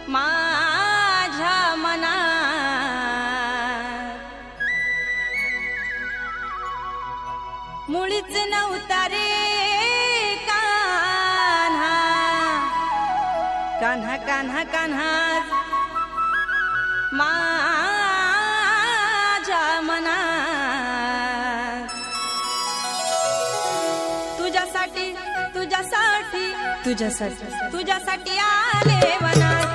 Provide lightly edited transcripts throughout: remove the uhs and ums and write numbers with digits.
माझ्या मनात मुळीच नव्हता रे कान्हा कान्हा कान्हा कान्हा माझ्या मनात तुझ्यासाठी तुझ्यासाठी तुझ्यासाठी तुझ्यासाठी आले वनात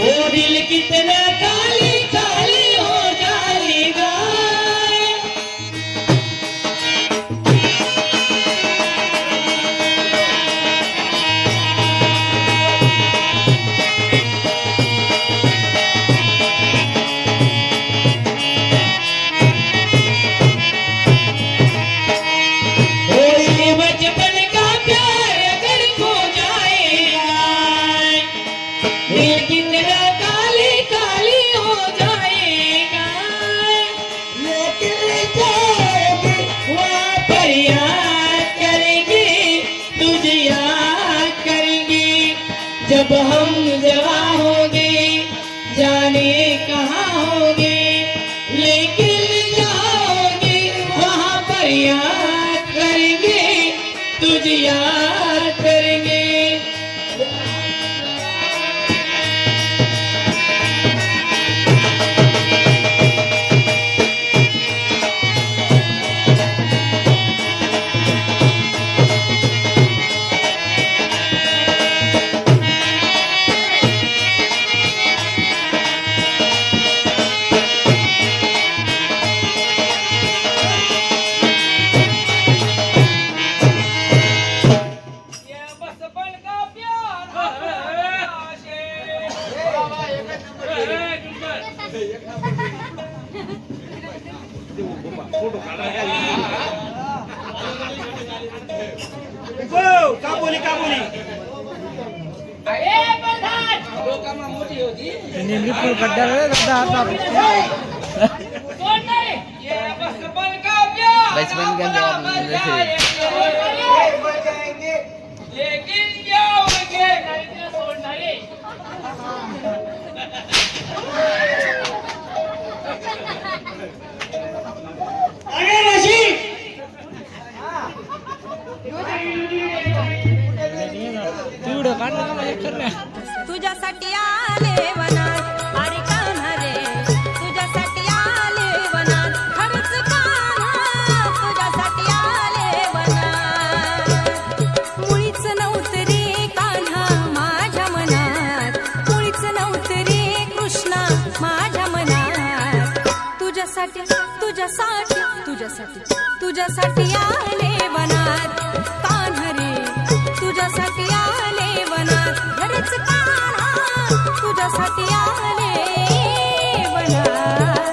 ओ दिल कितना काली काली हो जाएगा। बचपन का प्यार अगर खो जाएगा, दिल कितना काली काली हो जाएगा। लेकिन जाएगी वहाँ पर याद करेंगे, तुझे याद करेंगे। जब हम जवां होंगे जाने कहाँ होंगे, लेकिन जाओगे वहाँ पर याद करेंगे, तुझे याद करेंगे। नेमकी फुल गड्डा बचपन का लेकिन जाओगे तुझ्यासाठी आले वनात अरे कान्हा रे, तुझ्यासाठी आले वनात खरंच कान्हा, तुझ्यासाठी आले वनात। मुळीच नव्हतं रे कान्हा माझ्या मनात, मुळीच नव्हतं रे कृष्णा माझ्या मनात। तुझ्यासाठी तुझ्यासाठी तुझ्यासाठी तुझ्यासाठी आले वनात कान्हा रे, तुझ्यासाठी आले वनात खरंच कान्हा, तुझ्यासाठी आले वनात।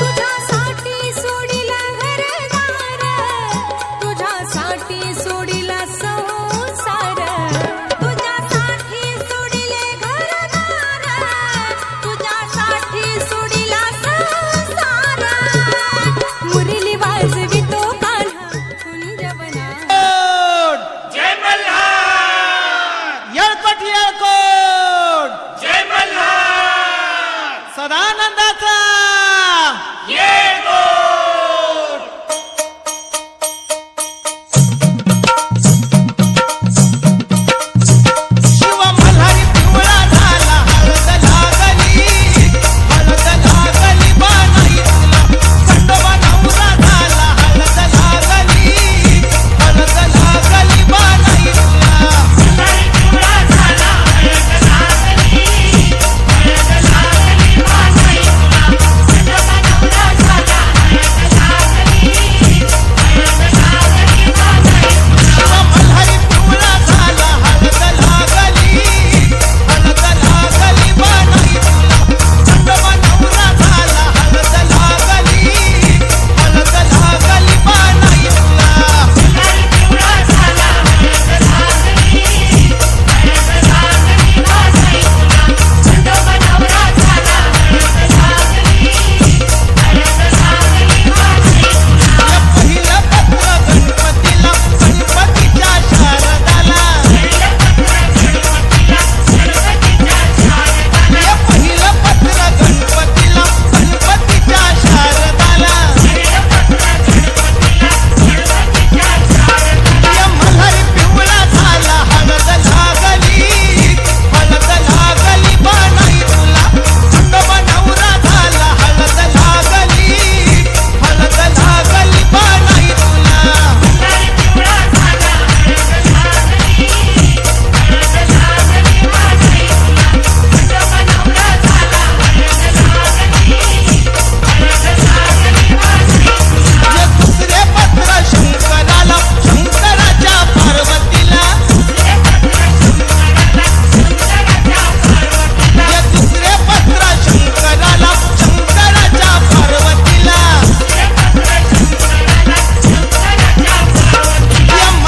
तुझ्यासाठी सोडिला घरदार, तुझ्यासाठी सोडिला संसार, तुझ्यासाठी सोडिले घरदार, तुझ्यासाठी सोडिला संसार। मुरली वाजवितो कान्हा कुंजवनात। जय मल्हार, येळकोट येळकोट, जय मल्हार, सदानंदाचा